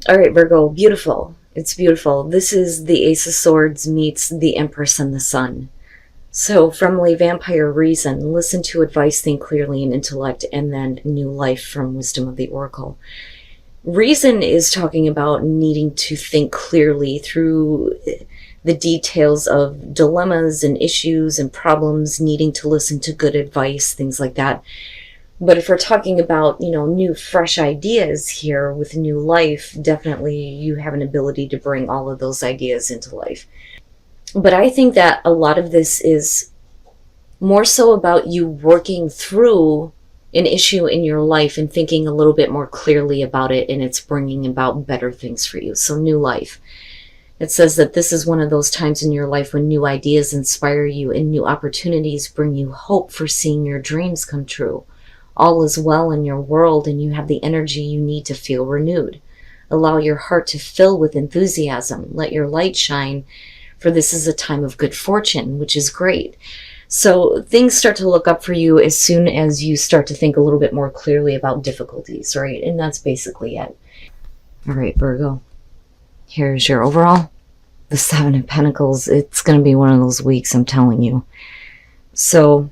All right, Virgo, beautiful. It's beautiful. This is the Ace of Swords meets the Empress and the Sun. So from Lay Vampire Reason, listen to advice, think clearly and intellect, and then new life from Wisdom of the Oracle. Reason is talking about needing to think clearly through the details of dilemmas and issues and problems, needing to listen to good advice, things like that. But if we're talking about, new fresh ideas here with new life, definitely you have an ability to bring all of those ideas into life. But I think that a lot of this is more so about you working through an issue in your life and thinking a little bit more clearly about it, and it's bringing about better things for you. So new life. It says that this is one of those times in your life when new ideas inspire you and new opportunities bring you hope for seeing your dreams come true. All is well in your world and you have the energy you need to feel renewed. Allow your heart to fill with enthusiasm. Let your light shine, for this is a time of good fortune, which is great. So things start to look up for you as soon as you start to think a little bit more clearly about difficulties, right? And that's basically it. All right, Virgo. Here's your overall. The Seven of Pentacles. It's going to be one of those weeks, I'm telling you. So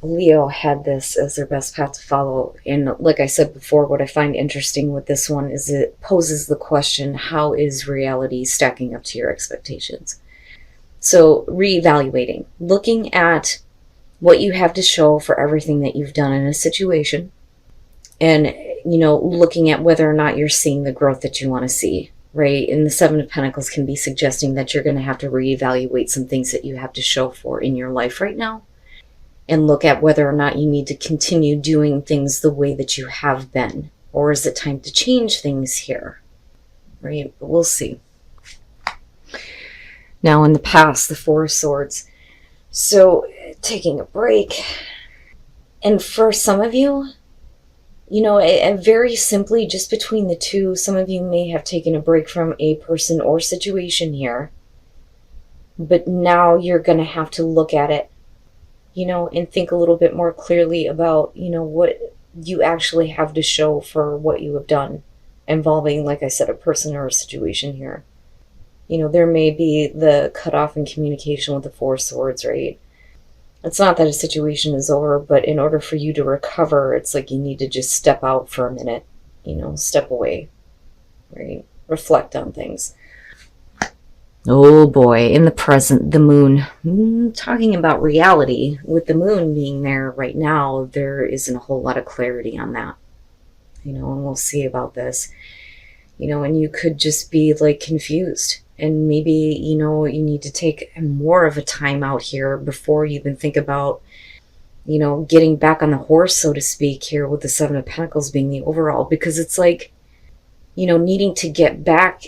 Leo had this as their best path to follow. And like I said before, what I find interesting with this one is it poses the question, how is reality stacking up to your expectations? So reevaluating, looking at what you have to show for everything that you've done in a situation, and, looking at whether or not you're seeing the growth that you want to see, right? And the Seven of Pentacles can be suggesting that you're going to have to reevaluate some things that you have to show for in your life right now, and look at whether or not you need to continue doing things the way that you have been, or is it time to change things here, right? But we'll see. Now in the past, the Four of Swords. So taking a break. And for some of you, very simply, just between the two, some of you may have taken a break from a person or situation here. But now you're going to have to look at it, and think a little bit more clearly about, what you actually have to show for what you have done, involving, like I said, a person or a situation here. There may be the cutoff in communication with the Four of Swords, right? It's not that a situation is over, but in order for you to recover, it's like you need to just step out for a minute, step away, right? Reflect on things. Oh boy, in the present, the moon. Talking about reality, with the moon being there right now, there isn't a whole lot of clarity on that. And we'll see about this. And you could just be like confused. And maybe, you need to take more of a time out here before you even think about, getting back on the horse, so to speak, here with the Seven of Pentacles being the overall. Because it's like, needing to get back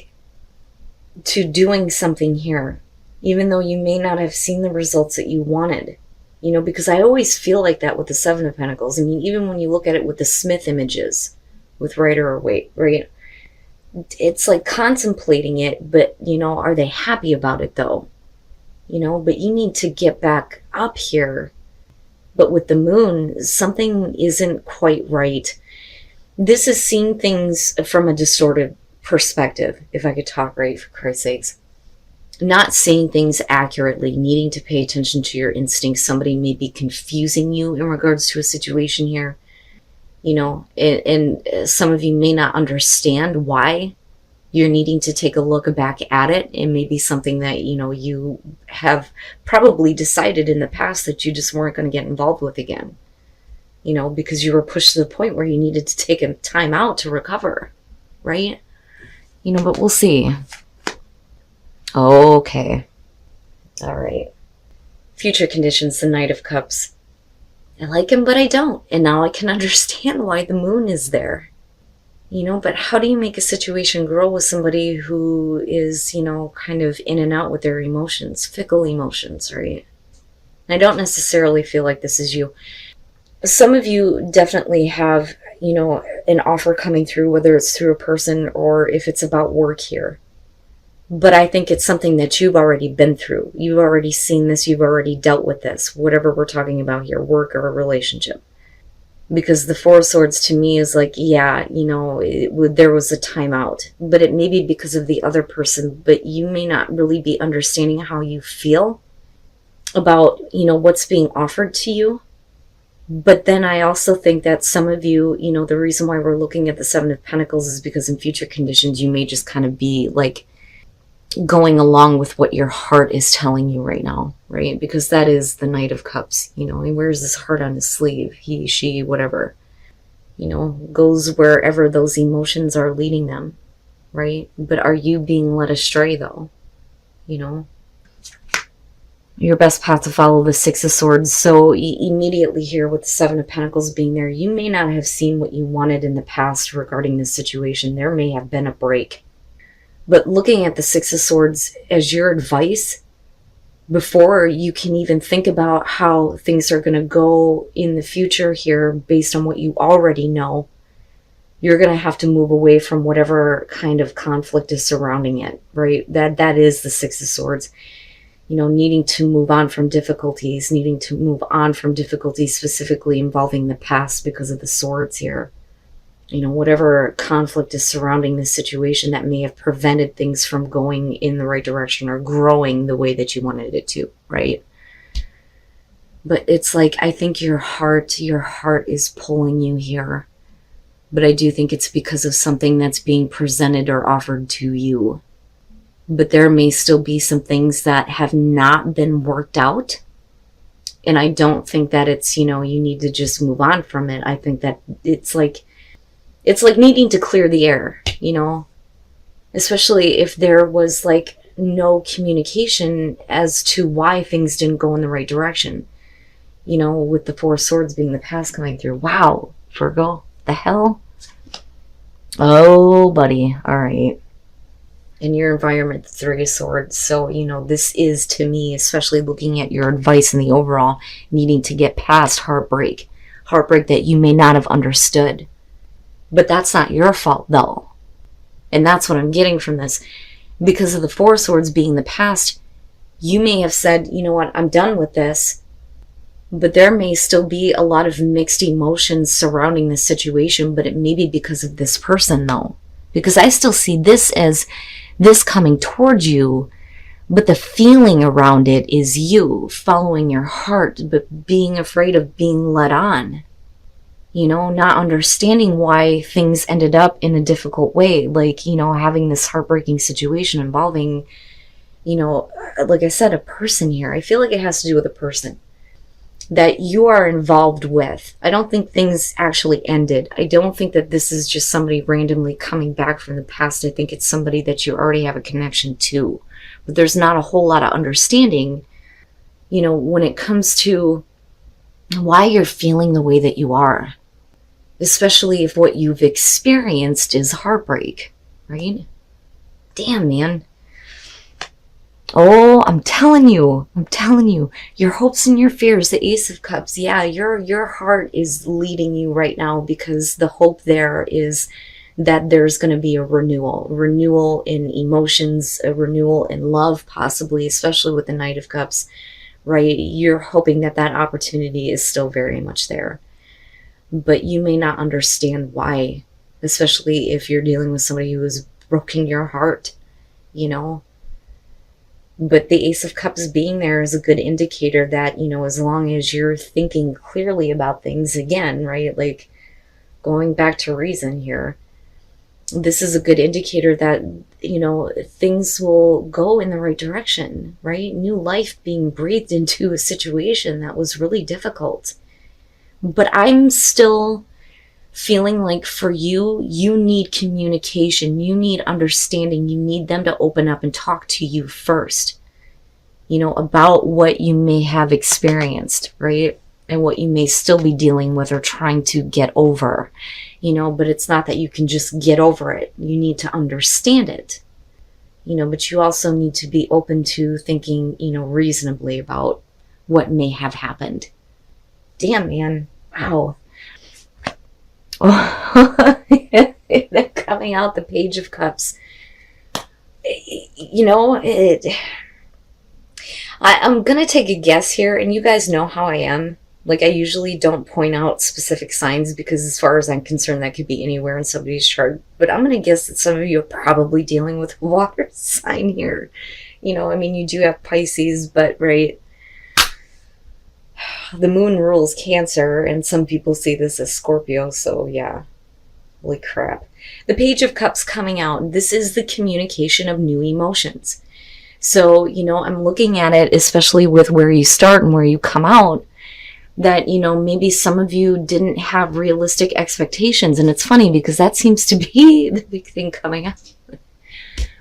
to doing something here, even though you may not have seen the results that you wanted. Because I always feel like that with the Seven of Pentacles. I mean, even when you look at it with the Smith images, with Rider-Waite, right? It's like contemplating it, but, are they happy about it though? But you need to get back up here. But with the moon, something isn't quite right. This is seeing things from a distorted perspective, if I could talk right, for Christ's sakes. Not seeing things accurately, needing to pay attention to your instincts. Somebody may be confusing you in regards to a situation here. And some of you may not understand why you're needing to take a look back at it. It may be something that, you have probably decided in the past that you just weren't going to get involved with again, because you were pushed to the point where you needed to take a time out to recover, right? But we'll see. Okay. All right. Future conditions, the Knight of Cups. I like him, but I don't. And now I can understand why the moon is there. But how do you make a situation grow with somebody who is, kind of in and out with their emotions, fickle emotions, right? I don't necessarily feel like this is you. Some of you definitely have, an offer coming through, whether it's through a person or if it's about work here. But I think it's something that you've already been through. You've already seen this. You've already dealt with this, whatever we're talking about here, work or a relationship. Because the Four of Swords to me is like, yeah, there was a timeout, but it may be because of the other person, but you may not really be understanding how you feel about, what's being offered to you. But then I also think that some of you, the reason why we're looking at the Seven of Pentacles is because in future conditions, you may just kind of be like going along with what your heart is telling you right now, right? Because that is the Knight of Cups. He wears this heart on his sleeve. He, she, whatever, goes wherever those emotions are leading them, right? But are you being led astray though? Your best path to follow the Six of Swords. So immediately here with the Seven of Pentacles being there, you may not have seen what you wanted in the past regarding this situation. There may have been a break. But looking at the Six of Swords as your advice, before you can even think about how things are going to go in the future here based on what you already know, you're going to have to move away from whatever kind of conflict is surrounding it, right? That is the Six of Swords. Needing to move on from difficulties, specifically involving the past because of the swords here. Whatever conflict is surrounding this situation that may have prevented things from going in the right direction or growing the way that you wanted it to, right? But it's like, I think your heart is pulling you here. But I do think it's because of something that's being presented or offered to you. But there may still be some things that have not been worked out. And I don't think that it's, you need to just move on from it. I think that it's like needing to clear the air, especially if there was like no communication as to why things didn't go in the right direction, with the Four of Swords being the past coming through. Wow, Virgo, the hell? Oh, buddy. All right. In your environment, the Three of Swords. So, this is, to me, especially looking at your advice in the overall, needing to get past heartbreak that you may not have understood. But that's not your fault, though. And that's what I'm getting from this. Because of the Four of Swords being the past, you may have said, you know what, I'm done with this. But there may still be a lot of mixed emotions surrounding this situation, but it may be because of this person, though. Because I still see this as this coming towards you, but the feeling around it is you following your heart, but being afraid of being led on. Not understanding why things ended up in a difficult way. Like, having this heartbreaking situation involving, like I said, a person here. I feel like it has to do with a person that you are involved with. I don't think things actually ended. I don't think that this is just somebody randomly coming back from the past. I think it's somebody that you already have a connection to. But there's not a whole lot of understanding, when it comes to why you're feeling the way that you are. Especially if what you've experienced is heartbreak, right? Damn, man. Oh, I'm telling you, your hopes and your fears, the Ace of Cups. Yeah, your heart is leading you right now because the hope there is that there's going to be a renewal in emotions, a renewal in love, possibly, especially with the Knight of Cups, right? You're hoping that opportunity is still very much there. But you may not understand why, especially if you're dealing with somebody who has broken your heart, But the Ace of Cups being there is a good indicator that, as long as you're thinking clearly about things again, right? Like going back to reason here, this is a good indicator that, things will go in the right direction, right? New life being breathed into a situation that was really difficult. But I'm still feeling like for you, you need communication, you need understanding, you need them to open up and talk to you first, about what you may have experienced, right? And what you may still be dealing with or trying to get over, but it's not that you can just get over it. You need to understand it, but you also need to be open to thinking, reasonably about what may have happened. Damn, man. Wow. Oh, coming out the Page of Cups. I'm going to take a guess here, and you guys know how I am. Like, I usually don't point out specific signs because as far as I'm concerned, that could be anywhere in somebody's chart. But I'm going to guess that some of you are probably dealing with a water sign here. You know, I mean, you do have Pisces, but right, the moon rules Cancer, and some people see this as Scorpio, so yeah. Holy crap. The Page of Cups coming out. This is the communication of new emotions. So, you know, I'm looking at it, especially with where you start and where you come out, that, you know, maybe some of you didn't have realistic expectations. And it's funny because that seems to be the big thing coming up.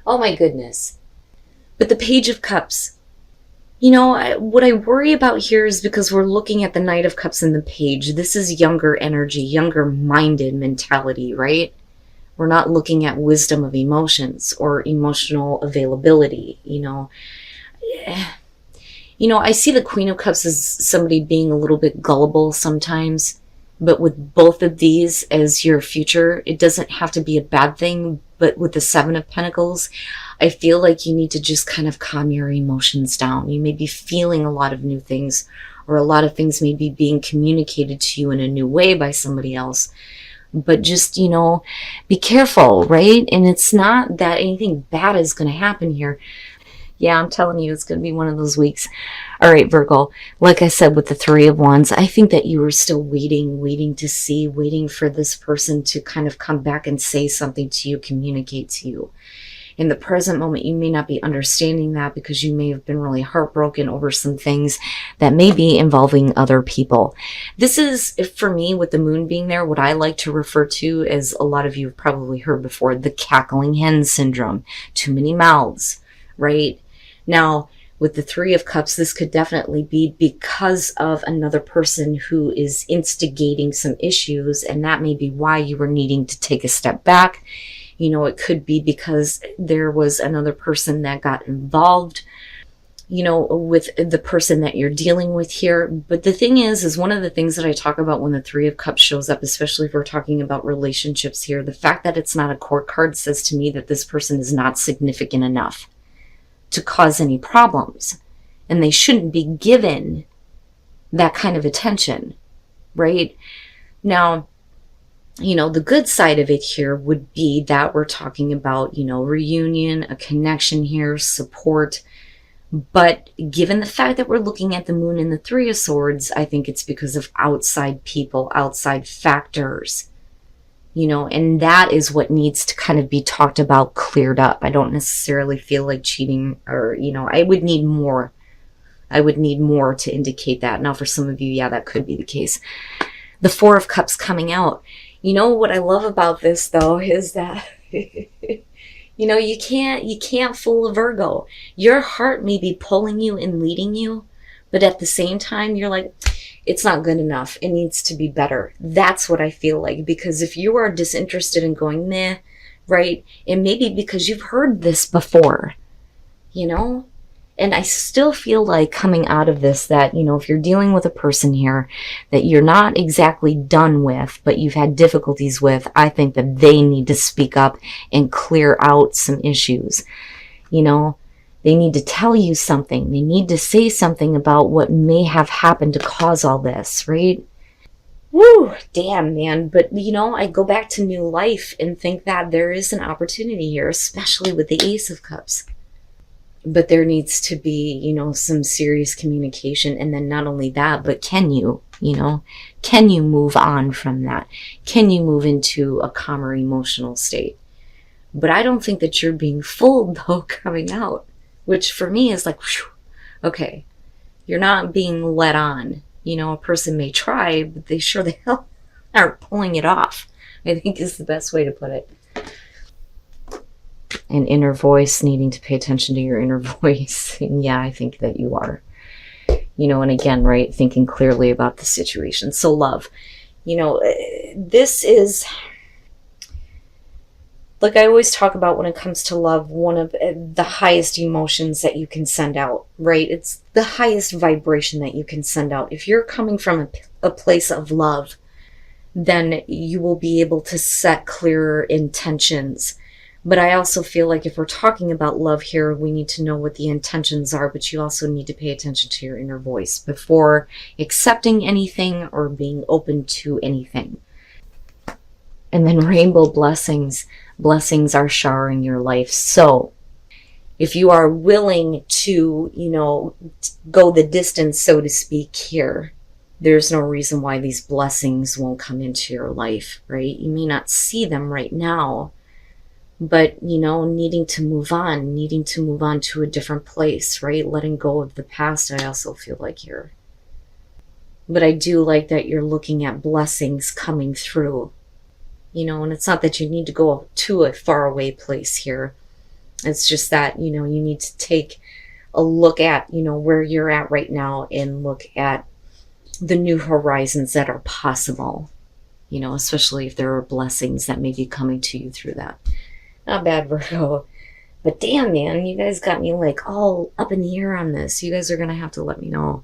Oh my goodness. But the Page of Cups, you know, what I worry about here is because we're looking at the Knight of Cups and the Page. This is younger energy, younger minded mentality, right? We're not looking at wisdom of emotions or emotional availability, you know. You know, I see the Queen of Cups as somebody being a little bit gullible sometimes, but with both of these as your future, it doesn't have to be a bad thing. But with the Seven of Pentacles, I feel like you need to just kind of calm your emotions down. You may be feeling a lot of new things, or a lot of things may be being communicated to you in a new way by somebody else. But just, you know, be careful, right? And it's not that anything bad is going to happen here. Yeah, I'm telling you, it's going to be one of those weeks. All right, Virgo, like I said with the Three of Wands, I think that you were still waiting to see, waiting for this person to kind of come back and say something to you, communicate to you. In the present moment, you may not be understanding that because you may have been really heartbroken over some things that may be involving other people. This is, for me, with the moon being there, what I like to refer to, as a lot of you have probably heard before, the cackling hen syndrome. Too many mouths, right? Now, with the Three of Cups, this could definitely be because of another person who is instigating some issues, and that may be why you were needing to take a step back. You know, it could be because there was another person that got involved, you know, with the person that you're dealing with here. But the thing is one of the things that I talk about when the Three of Cups shows up, especially if we're talking about relationships here, the fact that it's not a court card says to me that this person is not significant enough to cause any problems, and they shouldn't be given that kind of attention, right? Now, you know, the good side of it here would be that we're talking about, you know, reunion, a connection here, support. But given the fact that we're looking at the moon and the Three of Swords, I think it's because of outside people, outside factors. You know, and that is what needs to kind of be talked about, cleared up. I don't necessarily feel like cheating, or, you know, I would need more. I would need more to indicate that. Now, for some of you, yeah, that could be the case. The Four of Cups coming out. You know, what I love about this, though, is that, you know, you can't fool a Virgo. Your heart may be pulling you and leading you, but at the same time, you're like, it's not good enough. It needs to be better. That's what I feel like. Because if you are disinterested in going, meh, right? It may be because you've heard this before, you know? And I still feel like coming out of this that, you know, if you're dealing with a person here that you're not exactly done with, but you've had difficulties with, I think that they need to speak up and clear out some issues, you know? They need to tell you something. They need to say something about what may have happened to cause all this, right? Woo, damn, man. But, you know, I go back to new life and think that there is an opportunity here, especially with the Ace of Cups. But there needs to be, you know, some serious communication. And then not only that, but can you move on from that? Can you move into a calmer emotional state? But I don't think that you're being fooled, though, coming out. Which for me is like, whew, okay, you're not being led on. You know, a person may try, but they sure the hell aren't pulling it off, I think is the best way to put it. An inner voice, needing to pay attention to your inner voice. And yeah, I think that you are. You know, and again, right, thinking clearly about the situation. So love, you know, this is... Like I always talk about when it comes to love, one of the highest emotions that you can send out, right? It's the highest vibration that you can send out. If you're coming from a place of love, then you will be able to set clearer intentions But I also feel like if we're talking about love here, we need to know what the intentions are, but you also need to pay attention to your inner voice before accepting anything or being open to anything. And then rainbow blessings. Blessings are showering your life. So if you are willing to, you know, go the distance, so to speak, here, there's no reason why these blessings won't come into your life, right? You may not see them right now, but, you know, needing to move on to a different place, right? Letting go of the past, I also feel like here. But I do like that you're looking at blessings coming through, you know, and it's not that you need to go to a faraway place here. It's just that, you know, you need to take a look at, you know, where you're at right now and look at the new horizons that are possible, you know, especially if there are blessings that may be coming to you through that. Not bad, Virgo. But damn, man, you guys got me like all up in the air on this. You guys are going to have to let me know